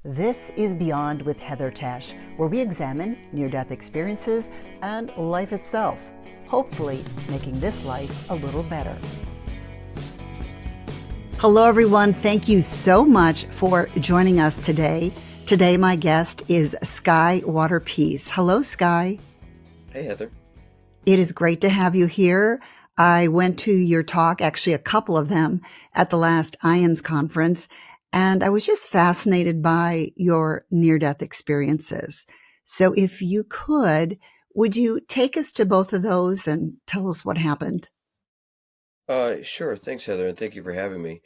This is Beyond with Heather Tesch, where we examine near-death experiences and life itself, hopefully making this life a little better. Hello, everyone. Thank you so much for joining us today. Today, my guest is Sky Waterpeace. Hello, Sky. Hey, Heather. It is great to have you here. I went to your talk, actually a couple of them, at the last IONS conference, and I was just fascinated by your near-death experiences. So if you could, would you take us to both of those and tell us what happened? Sure. Thanks, Heather, and thank you for having me.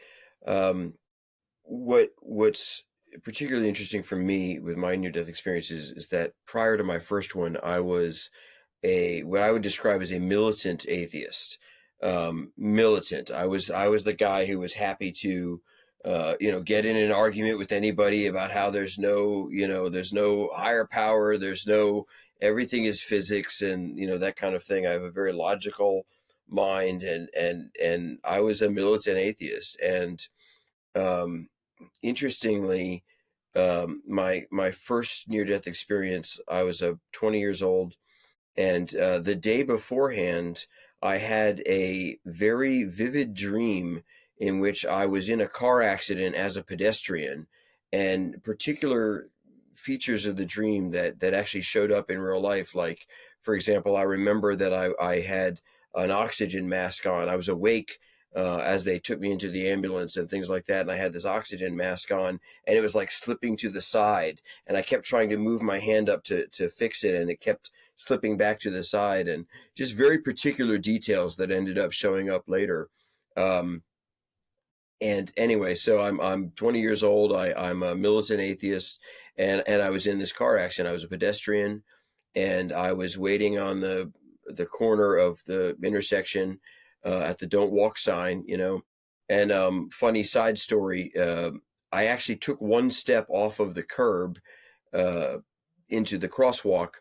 What's particularly interesting for me with my near-death experiences is that prior to my first one, I was what I would describe as a militant atheist. Militant. I was the guy who was happy to get in an argument with anybody about how there's no higher power, everything is physics, and that kind of thing. I have a very logical mind, and I was a militant atheist. And interestingly, my first near-death experience, I was 20 years old, and the day beforehand, I had a very vivid dream in which I was in a car accident as a pedestrian, and particular features of the dream that actually showed up in real life. Like, for example, I remember that I had an oxygen mask on. I was awake as they took me into the ambulance and things like that, and I had this oxygen mask on, and it was like slipping to the side, and I kept trying to move my hand up to fix it, and it kept slipping back to the side, and just very particular details that ended up showing up later. And anyway, so I'm 20 years old. I'm a militant atheist, and I was in this car accident. I was a pedestrian, and I was waiting on the corner of the intersection at the "Don't Walk" sign, And funny side story, I actually took one step off of the curb into the crosswalk,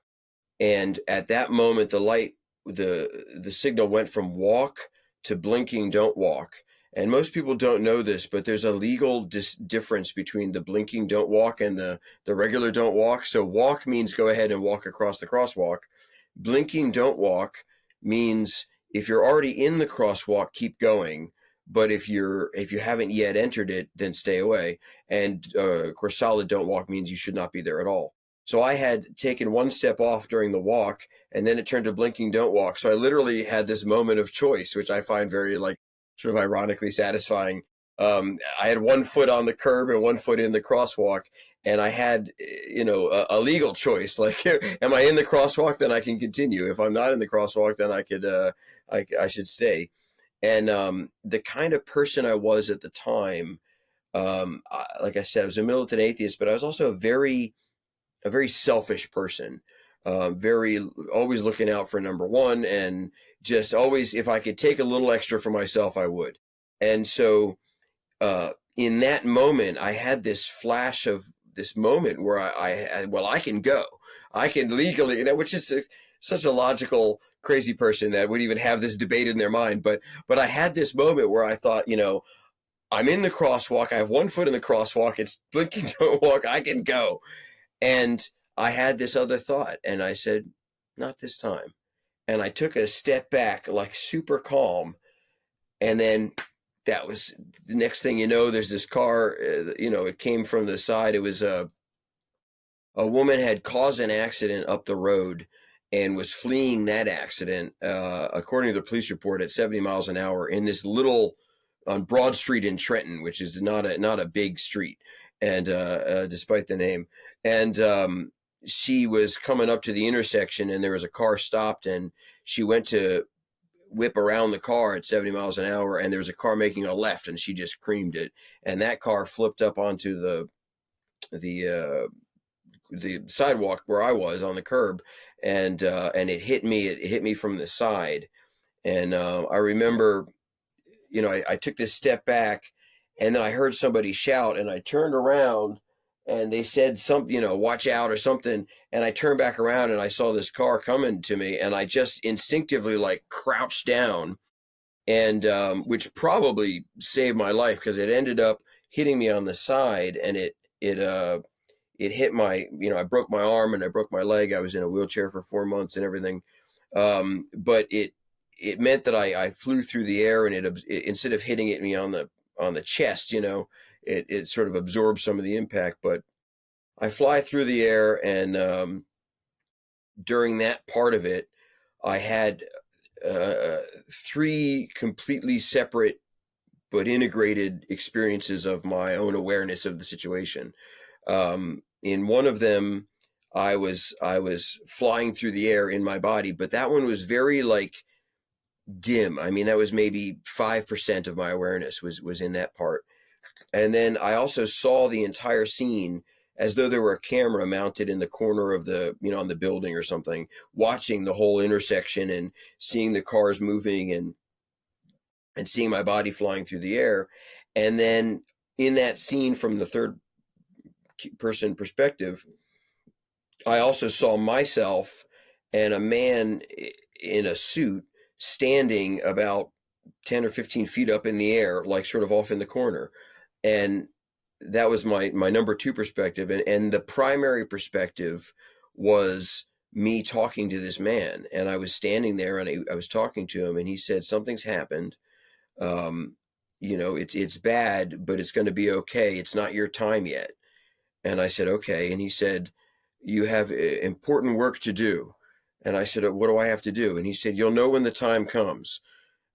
and at that moment, the signal went from walk to blinking "Don't Walk." And most people don't know this, but there's a legal difference between the blinking "Don't Walk" and the regular "Don't Walk." So walk means go ahead and walk across the crosswalk. Blinking "Don't Walk" means if you're already in the crosswalk, keep going. But if you haven't yet entered it, then stay away. And of course, solid "Don't Walk" means you should not be there at all. So I had taken one step off during the walk, and then it turned to blinking "Don't Walk." So I literally had this moment of choice, which I find very sort of ironically satisfying. I had one foot on the curb and one foot in the crosswalk, and I had, a legal choice. Like, am I in the crosswalk? Then I can continue. If I'm not in the crosswalk, then I should stay. And the kind of person I was at the time, like I said, I was a militant atheist, but I was also a very selfish person. Very always looking out for number one, and just always, if I could take a little extra for myself, I would. And so in that moment, I had this flash of this moment where I can go. I can legally, which is such a logical, crazy person that would even have this debate in their mind. But I had this moment where I thought, I'm in the crosswalk. I have one foot in the crosswalk. It's blinking "Don't Walk." I can go. And I had this other thought, and I said, not this time. And I took a step back, like super calm. And then that was the next thing there's this car, it came from the side. It was a woman had caused an accident up the road and was fleeing that accident, according to the police report, at 70 miles an hour in this on Broad Street in Trenton, which is not a big street. And despite the name, and she was coming up to the intersection, and there was a car stopped, and she went to whip around the car at 70 miles an hour, and there was a car making a left, and she just creamed it, and that car flipped up onto the sidewalk where I was on the curb, and it hit me. It hit me from the side, and I remember, I took this step back. And then I heard somebody shout, and I turned around, and they said something, watch out or something. And I turned back around, and I saw this car coming to me, and I just instinctively crouched down, and which probably saved my life, because it ended up hitting me on the side, and it it hit my, I broke my arm and I broke my leg. I was in a wheelchair for 4 months and everything. But it meant that I flew through the air, and it instead of hitting me on the chest, it sort of absorbed some of the impact. But I fly through the air, and during that part of it, I had 3 completely separate but integrated experiences of my own awareness of the situation. In one of them, I was flying through the air in my body, but that one was very like dim. I mean, that was maybe 5% of my awareness was in that part. And then I also saw the entire scene as though there were a camera mounted in the corner of on the building or something, watching the whole intersection and seeing the cars moving and seeing my body flying through the air. And then in that scene, from the third person perspective, I also saw myself and a man in a suit standing about 10 or 15 feet up in the air, like sort of off in the corner. And that was my number 2 perspective. And the primary perspective was me talking to this man. And I was standing there, and I was talking to him, and he said, something's happened. It's bad, but it's going to be okay. It's not your time yet. And I said, okay. And he said, you have important work to do. And I said, what do I have to do? And he said, you'll know when the time comes.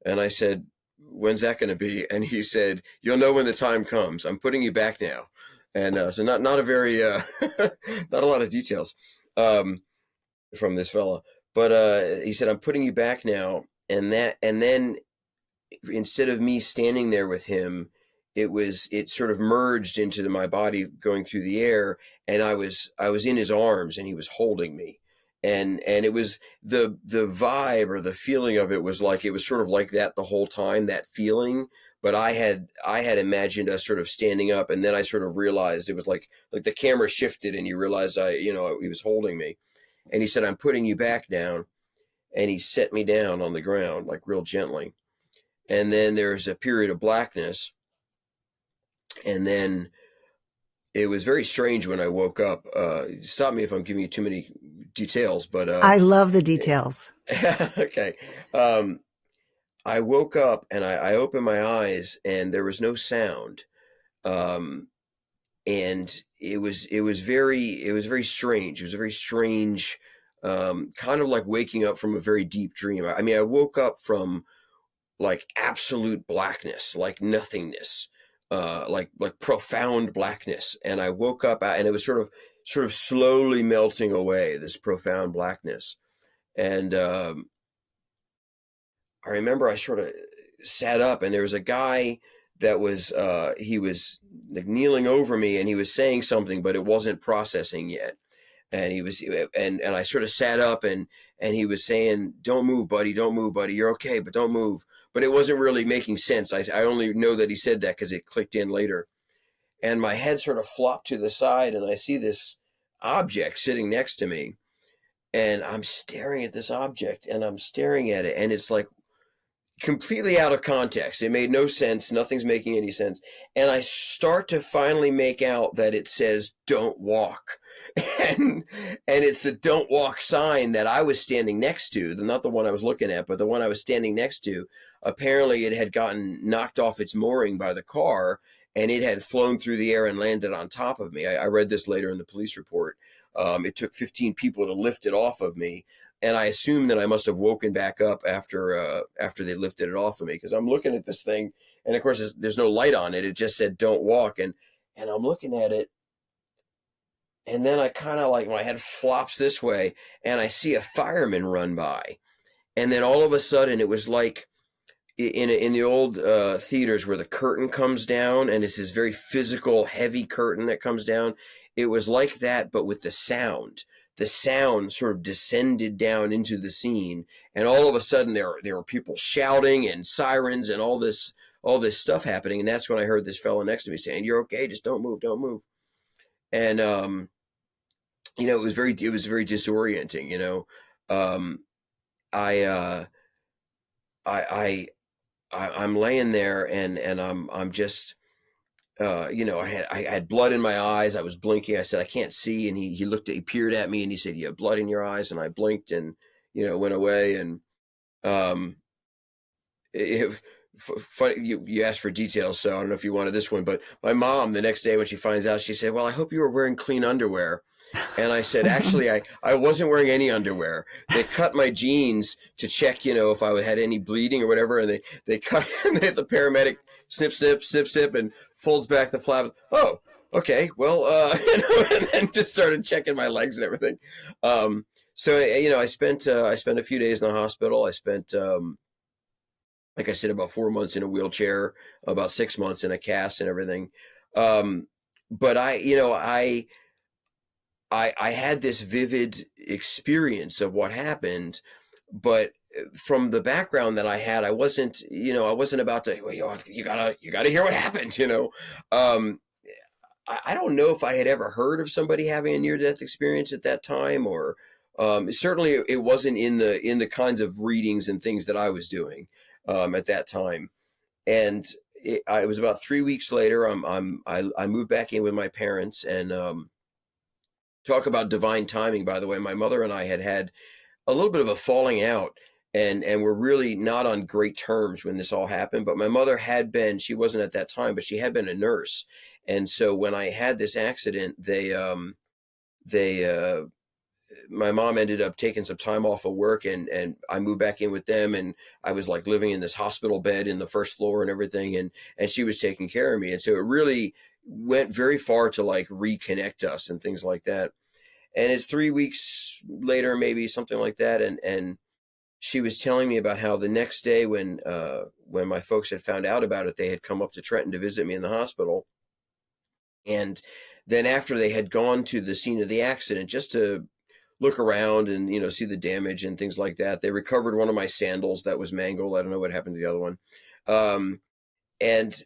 And I said, when's that going to be? And he said, you'll know when the time comes. I'm putting you back now. And so not a very, not a lot of details from this fella. But he said, I'm putting you back now. And then instead of me standing there with him, it sort of merged into my body going through the air, and I was in his arms, and he was holding me. And it was the vibe or the feeling of it was like, it was sort of like that the whole time, that feeling. But I had imagined us sort of standing up, and then I sort of realized it was like the camera shifted, and you realized he was holding me. And he said, I'm putting you back down. And he set me down on the ground, like real gently. And then there's a period of blackness. And then it was very strange when I woke up. Stop me if I'm giving you too many details, but I love the details. Okay. I woke up, and I opened my eyes, and there was no sound. And it was very strange. It was a very strange, kind of like waking up from a very deep dream. I mean, I woke up from like absolute blackness, like nothingness, like profound blackness. And I woke up, and it was sort of slowly melting away, this profound blackness. And I remember I sort of sat up, and there was a guy that was he was like kneeling over me, and he was saying something, but it wasn't processing yet. And he was, and I sort of sat up, and he was saying, don't move, buddy. Don't move, buddy. You're okay, but don't move. But it wasn't really making sense. I only know that he said that because it clicked in later. And my head sort of flopped to the side, and I see this object sitting next to me. And I'm staring at this object, and I'm staring at it, and it's like completely out of context. It made no sense. Nothing's making any sense. And I start to finally make out that it says, don't walk. And it's the don't walk sign that I was standing next to, not the one I was looking at, but the one I was standing next to. Apparently it had gotten knocked off its mooring by the car, and it had flown through the air and landed on top of me. I read this later in the police report. It took 15 people to lift it off of me. And I assume that I must have woken back up after they lifted it off of me, because I'm looking at this thing, and of course there's no light on it. It just said don't walk, and I'm looking at it, and then I kind of like my head flops this way, and I see a fireman run by, and then all of a sudden it was like in the old theaters where the curtain comes down, and it's this very physical, heavy curtain that comes down. It was like that, but with the sound. The sound sort of descended down into the scene, and all of a sudden there were people shouting and sirens and all this stuff happening. And that's when I heard this fellow next to me saying, "You're okay, just don't move, don't move." And it was very disorienting. I'm laying there, and I'm just I had blood in my eyes. I was blinking. I said, I can't see. And he peered at me and he said, you have blood in your eyes. And I blinked and, went away. And, it, funny, you asked for details, so I don't know if you wanted this one, but my mom, the next day when she finds out, she said, well, I hope you were wearing clean underwear. And I said, actually, I wasn't wearing any underwear. They cut my jeans to check, if I had any bleeding or whatever. And they cut, and they had the paramedic snip, snip, snip, snip, and folds back the flap. Oh, okay. Well, and then just started checking my legs and everything. So, I spent a few days in the hospital. I spent, like I said, about 4 months in a wheelchair, about 6 months in a cast and everything. But I had this vivid experience of what happened, but from the background that I had, I wasn't about to, well, you gotta hear what happened, I don't know if I had ever heard of somebody having a near-death experience at that time, or certainly it wasn't in the kinds of readings and things that I was doing at that time. And it was about 3 weeks later. I moved back in with my parents, and talk about divine timing, by the way. My mother and I had a little bit of a falling out, and we're really not on great terms when this all happened. But my mother she wasn't at that time, but she had been a nurse. And so when I had this accident, my mom ended up taking some time off of work, and I moved back in with them, and I was like living in this hospital bed in the first floor and everything. And she was taking care of me. And so it really went very far to like reconnect us and things like that. And it's 3 weeks later, maybe something like that. And she was telling me about how the next day when my folks had found out about it, they had come up to Trenton to visit me in the hospital. And then after they had gone to the scene of the accident just to look around and, see the damage and things like that, they recovered one of my sandals that was mangled. I don't know what happened to the other one. And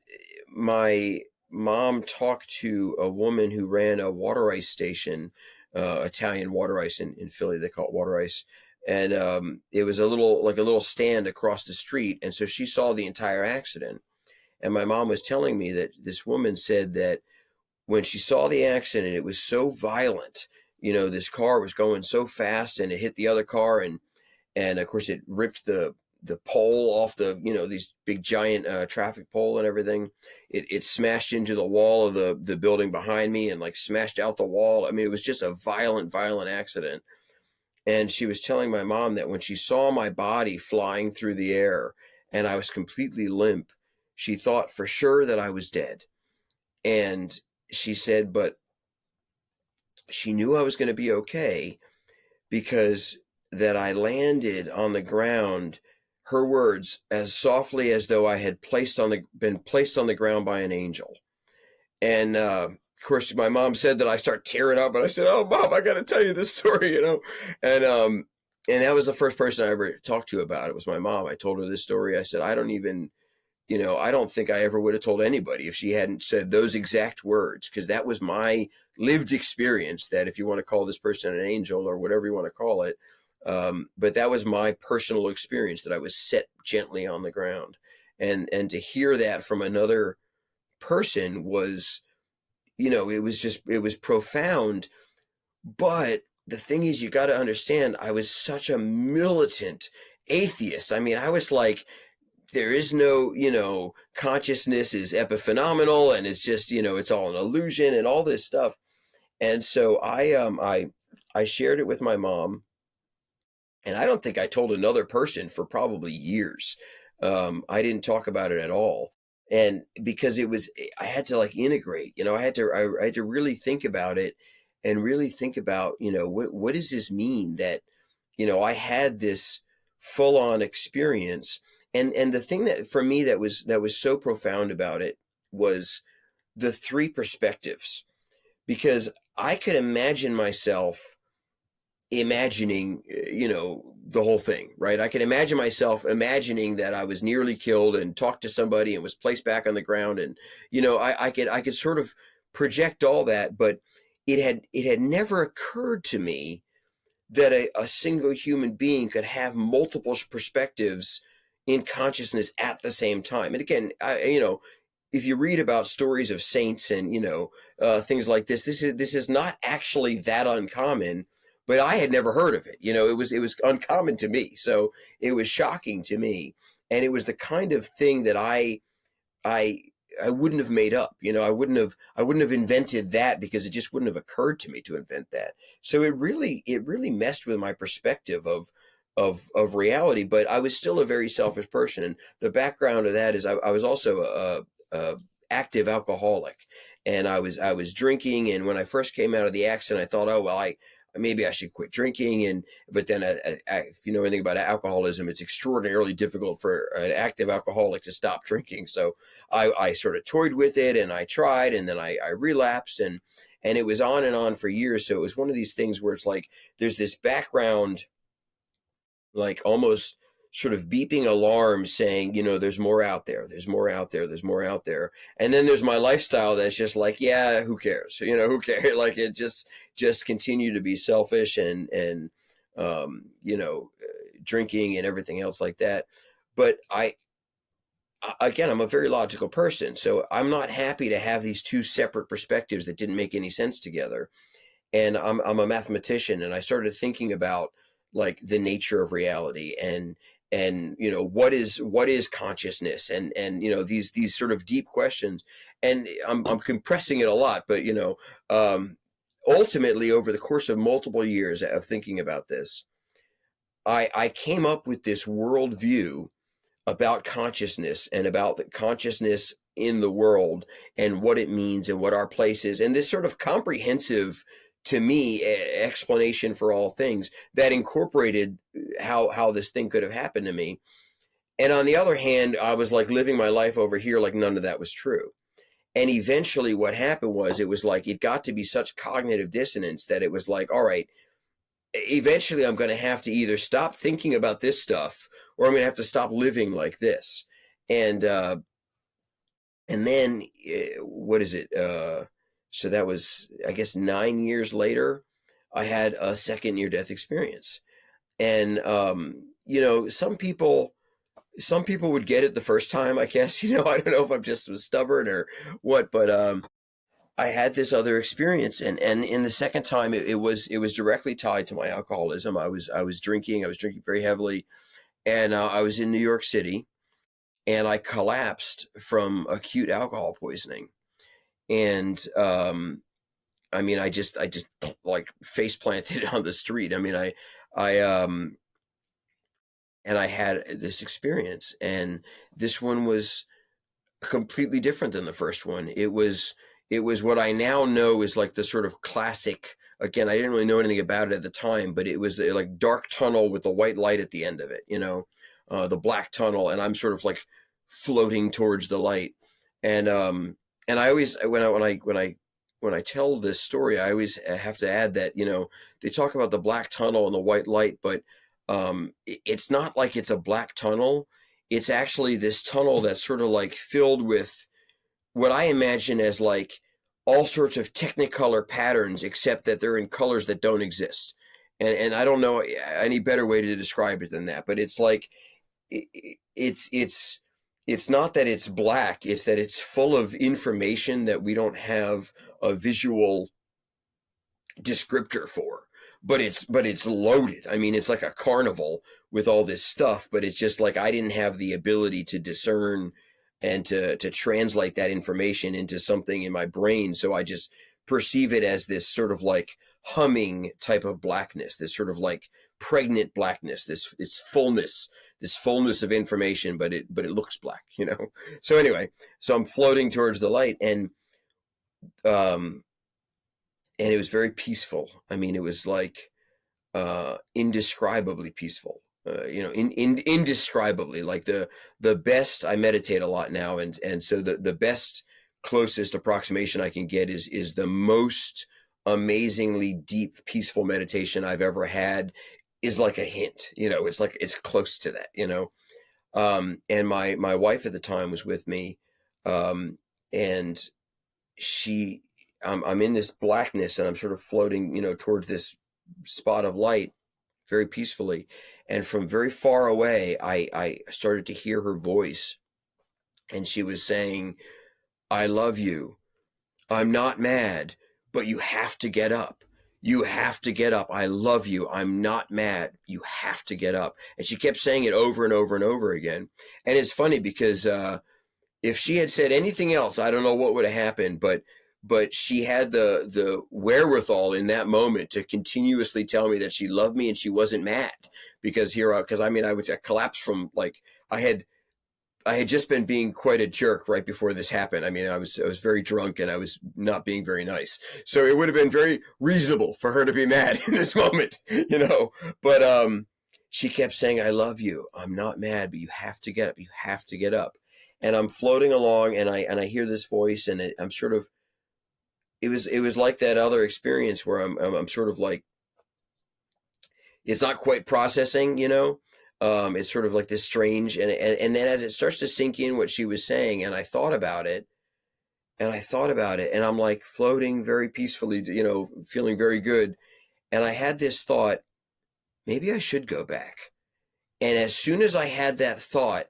my mom talked to a woman who ran a water ice station, Italian water ice in Philly. They call it water ice. And it was a little stand across the street. And so she saw the entire accident. And my mom was telling me that this woman said that when she saw the accident, it was so violent. This car was going so fast, and it hit the other car, and of course it ripped the pole off these big giant traffic pole and everything. It smashed into the wall of the building behind me and like smashed out the wall. I mean, it was just a violent accident. And she was telling my mom that when she saw my body flying through the air and I was completely limp, she thought for sure that I was dead. And she said, but she knew I was going to be okay because that I landed on the ground, her words, as softly as though I had been placed on the ground by an angel. And of course, my mom said that I start tearing up, and I said, "Oh, Mom, I got to tell you this story," And that was the first person I ever talked to about it was my mom. I told her this story. I said, I don't think I ever would have told anybody if she hadn't said those exact words, because that was my lived experience, that if you want to call this person an angel or whatever you want to call it, but that was my personal experience, that I was set gently on the ground. And to hear that from another person was, it was profound. But the thing is, you got to understand, I was such a militant atheist. I mean, I was like, there is no, consciousness is epiphenomenal, and it's just, it's all an illusion and all this stuff. And so I shared it with my mom, and I don't think I told another person for probably years. I didn't talk about it at all. And because I had to like integrate, I had to really think about it, and really think about, what does this mean that, I had this full on experience. And the thing that for me that was so profound about it was the three perspectives, because I could imagine myself imagining, the whole thing, right? I could imagine myself imagining that I was nearly killed and talked to somebody and was placed back on the ground. And, I could sort of project all that, but it had never occurred to me that a single human being could have multiple perspectives in consciousness at the same time. And again, if you read about stories of saints and, things like this is not actually that uncommon, but I had never heard of it. It was uncommon to me. So it was shocking to me. And it was the kind of thing that I wouldn't have made up. I wouldn't have invented that, because it just wouldn't have occurred to me to invent that. So it really messed with my perspective of reality. But I was still a very selfish person. And the background of that is I was also a active alcoholic, and I was drinking. And when I first came out of the accident, I thought, oh well, maybe I should quit drinking. But then if you know anything about alcoholism, it's extraordinarily difficult for an active alcoholic to stop drinking. So I sort of toyed with it, and I tried, and then I relapsed, and it was on and on for years. So it was one of these things where it's like there's this background, like almost sort of beeping alarm saying, there's more out there, there's more out there, there's more out there. And then there's my lifestyle that's just like, yeah, who cares? Who cares? Like it just continue to be selfish and drinking and everything else like that. But again, I'm a very logical person. So I'm not happy to have these two separate perspectives that didn't make any sense together. And I'm a mathematician, and I started thinking about like the nature of reality and what is consciousness and these sort of deep questions. And I'm compressing it a lot, but ultimately over the course of multiple years of thinking about this, I came up with this worldview about consciousness and about the consciousness in the world and what it means and what our place is, and this sort of comprehensive, to me, explanation for all things that incorporated how this thing could have happened to me. And on the other hand, I was like living my life over here like none of that was true. And eventually what happened was it was like it got to be such cognitive dissonance that it was like, all right, eventually I'm going to have to either stop thinking about this stuff or I'm going to have to stop living like this. And then what is it? So that was, I guess, 9 years later, I had a second near-death experience. And, some people would get it the first time, I guess. I don't know if I'm just stubborn or what, but I had this other experience. And in the second time, it was directly tied to my alcoholism. I was drinking very heavily. And I was in New York City, and I collapsed from acute alcohol poisoning. And I just like face planted on the street. And I had this experience, and this one was completely different than the first one. It was what I now know is like the sort of classic. Again, I didn't really know anything about it at the time, but it was like dark tunnel with the white light at the end of it. The black tunnel, and I'm sort of like floating towards the light. And I always, when I tell this story, I always have to add that, they talk about the black tunnel and the white light, but it's not like it's a black tunnel. It's actually this tunnel that's sort of like filled with what I imagine as like all sorts of technicolor patterns, except that they're in colors that don't exist. And I don't know any better way to describe it than that, but it's like, it's not that it's black, it's that it's full of information that we don't have a visual descriptor for, but it's loaded. It's like a carnival with all this stuff, but it's just like I didn't have the ability to discern and to translate that information into something in my brain. So I just perceive it as this sort of like humming type of blackness, this sort of like pregnant blackness, this fullness of information, but it looks black, So anyway, so I'm floating towards the light, and it was very peaceful. It was like indescribably peaceful. Indescribably, like the best. I meditate a lot now, and so the best closest approximation I can get is the most amazingly deep, peaceful meditation I've ever had is like a hint, it's like, it's close to that, and my wife at the time was with me, and I'm in this blackness, and I'm sort of floating, towards this spot of light very peacefully. And from very far away, I started to hear her voice, and she was saying, I love you. I'm not mad, but you have to get up. You have to get up. I love you. I'm not mad. You have to get up. And she kept saying it over and over and over again. And it's funny because if she had said anything else, I don't know what would have happened, but she had the wherewithal in that moment to continuously tell me that she loved me and she wasn't mad because I collapsed from like I had just been being quite a jerk right before this happened. I mean, I was very drunk and I was not being very nice. So it would have been very reasonable for her to be mad in this moment, you know. But she kept saying, I love you. I'm not mad, but you have to get up. You have to get up. And I'm floating along and I hear this voice and I'm sort of, it was like that other experience where I'm sort of like, it's not quite processing, you know. It's sort of like this strange, and then as it starts to sink in what she was saying, and I thought about it, and I'm like floating very peacefully, you know, feeling very good. And I had this thought, maybe I should go back. And as soon as I had that thought,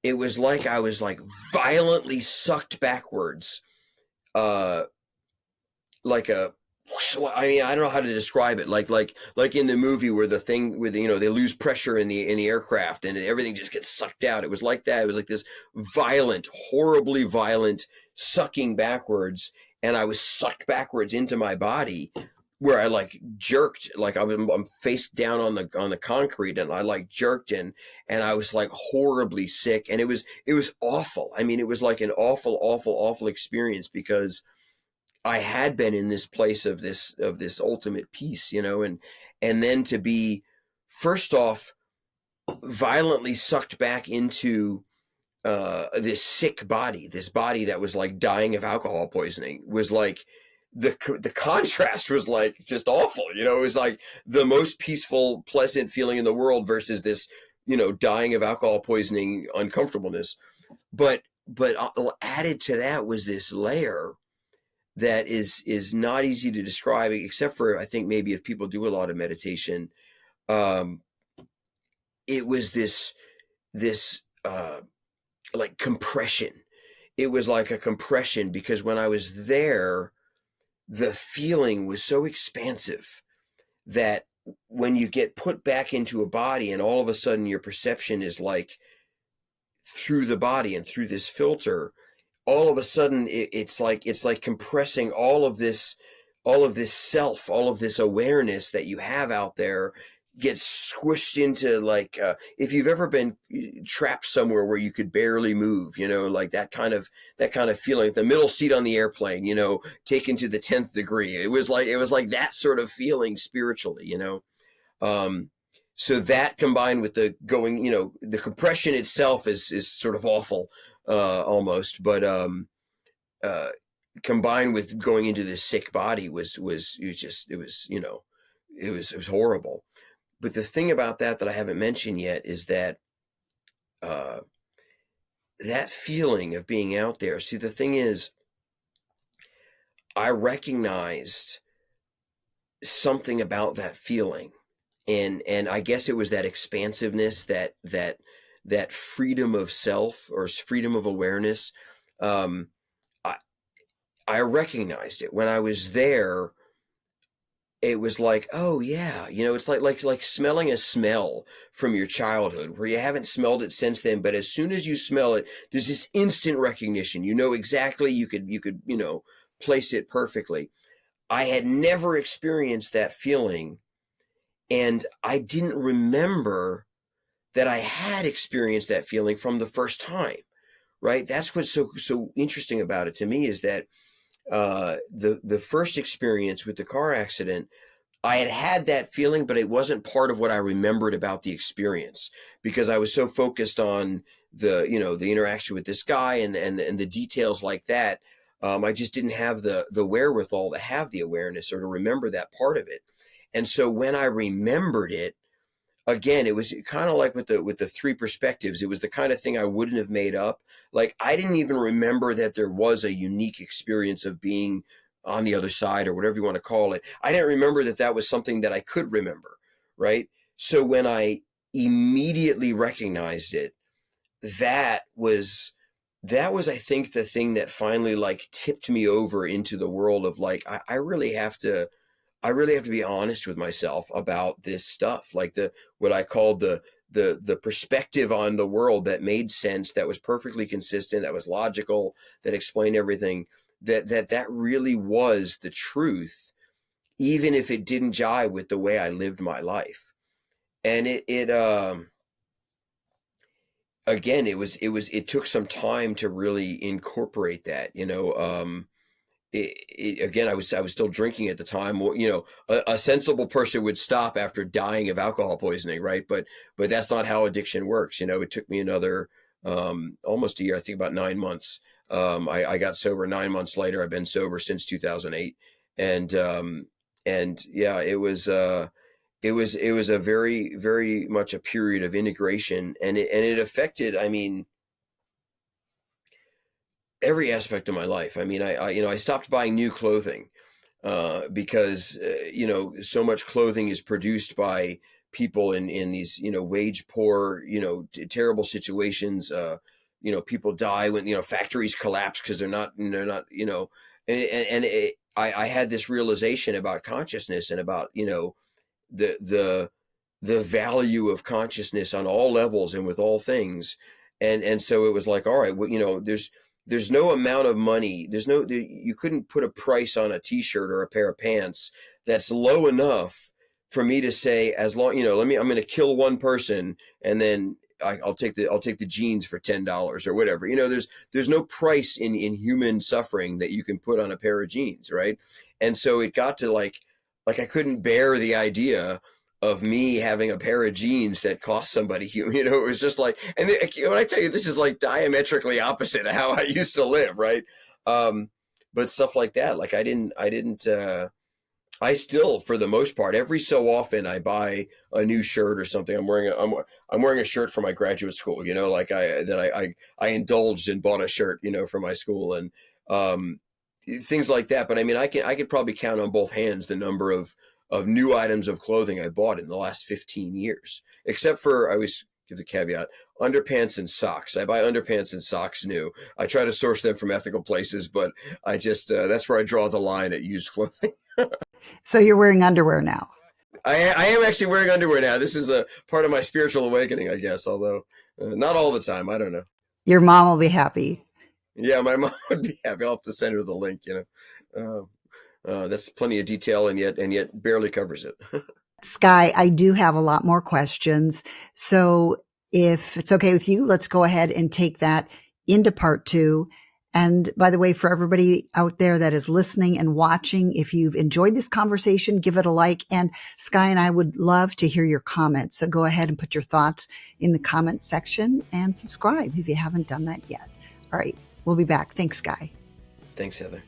it was like I was like violently sucked backwards, like a, I mean, I don't know how to describe it. Like in the movie where the thing with, you know, they lose pressure in the aircraft and everything just gets sucked out. It was like that. It was like this violent, horribly violent sucking backwards. And I was sucked backwards into my body where I like jerked, like I'm face down on the concrete and I like jerked and I was like horribly sick. And it was awful. I mean, it was like an awful, awful, awful experience because I had been in this place of this ultimate peace, you know, and then to be first off violently sucked back into this sick body, this body that was like dying of alcohol poisoning, was like the contrast was like just awful, you know. It was like the most peaceful, pleasant feeling in the world versus this, you know, dying of alcohol poisoning uncomfortableness. But added to that was this layer that is not easy to describe, except for I think maybe if people do a lot of meditation. It was this like compression. It was like a compression because when I was there, the feeling was so expansive that when you get put back into a body and all of a sudden your perception is like through the body and through this filter, all of a sudden it's like compressing all of this self, all of this awareness that you have out there gets squished into like, if you've ever been trapped somewhere where you could barely move, you know, like that kind of feeling, the middle seat on the airplane, you know, taken to the 10th degree. It was like that sort of feeling spiritually, you know. So that combined with the going, you know, the compression itself is sort of awful, almost, but combined with going into this sick body was horrible. But the thing about that I haven't mentioned yet is that that feeling of being out there. See, the thing is, I recognized something about that feeling, and I guess it was that expansiveness, that freedom of self or freedom of awareness. I recognized it when I was there. It was like, oh yeah, you know, it's like smelling a smell from your childhood where you haven't smelled it since then, but as soon as you smell it, there's this instant recognition. You know exactly, you could, you know, place it perfectly. I had never experienced that feeling, and I didn't remember that I had experienced that feeling from the first time, right? That's what's so interesting about it to me, is that the first experience with the car accident, I had that feeling, but it wasn't part of what I remembered about the experience because I was so focused on the interaction with this guy and the details like that. I just didn't have the wherewithal to have the awareness or to remember that part of it. And so when I remembered it, again, it was kind of like with the three perspectives. It was the kind of thing I wouldn't have made up. Like, I didn't even remember that there was a unique experience of being on the other side, or whatever you want to call it. I didn't remember that was something that I could remember, right? So when I immediately recognized it, that was that was, I think, the thing that finally like tipped me over into the world of like, I really have to be honest with myself about this stuff. Like what I called the perspective on the world that made sense, that was perfectly consistent, that was logical, that explained everything, that really was the truth, even if it didn't jive with the way I lived my life. And again, it took some time to really incorporate that, again, I was still drinking at the time. A sensible person would stop after dying of alcohol poisoning, right? But that's not how addiction works. It took me another almost a year, I think about 9 months. I got sober 9 months later. I've been sober since 2008, and yeah, it was a very, very much a period of integration, and it affected, I mean, every aspect of my life. I mean, I stopped buying new clothing because so much clothing is produced by people in these wage poor, terrible situations. People die when factories collapse because they're not I had this realization about consciousness and about the value of consciousness on all levels and with all things. And so it was like, all right, well, there's no amount of money. You couldn't put a price on a t-shirt or a pair of pants that's low enough for me to say, as long, I'm going to kill one person and then I'll take the jeans for $10 or whatever. There's no price in human suffering that you can put on a pair of jeans. Right. And so it got to like I couldn't bear the idea of me having a pair of jeans that cost somebody, it was just like, and when I tell you, this is like diametrically opposite of how I used to live. Right. But stuff like that, like I still, for the most part, every so often I buy a new shirt or something. I'm wearing a shirt for my graduate school, like I indulged and bought a shirt, for my school and, things like that. But I mean, I could probably count on both hands the number of new items of clothing I bought in the last 15 years, except for, I always give the caveat, underpants and socks. I buy underpants and socks new. I try to source them from ethical places, but I just, that's where I draw the line at used clothing. So you're wearing underwear now? I am actually wearing underwear now. This is a part of my spiritual awakening, I guess, although not all the time. I don't know. Your mom will be happy. Yeah, my mom would be happy. I'll have to send her the link, that's plenty of detail and yet barely covers it. Sky, I do have a lot more questions. So if it's okay with you, let's go ahead and take that into part 2. And by the way, for everybody out there that is listening and watching, if you've enjoyed this conversation, give it a like. And Sky and I would love to hear your comments. So go ahead and put your thoughts in the comment section and subscribe if you haven't done that yet. All right, we'll be back. Thanks, Sky. Thanks, Heather.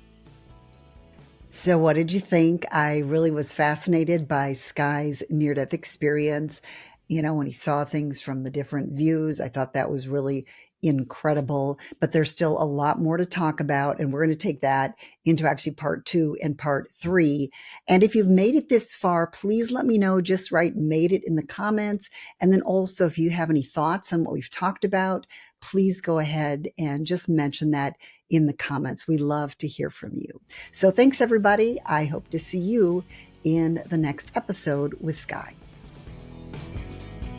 So what did you think? I really was fascinated by Sky's near-death experience. When he saw things from the different views, I thought that was really incredible, but there's still a lot more to talk about. And we're going to take that into actually part 2 and part 3. And if you've made it this far, please let me know, just write made it in the comments. And then also, if you have any thoughts on what we've talked about, please go ahead and just mention that in the comments. We love to hear from you. So thanks, everybody. I hope to see you in the next episode with Sky.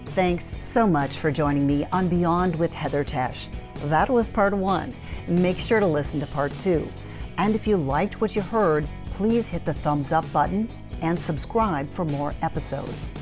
Thanks so much for joining me on Beyond with Heather Tesch. That was part 1. Make sure to listen to part 2. And if you liked what you heard, please hit the thumbs up button and subscribe for more episodes.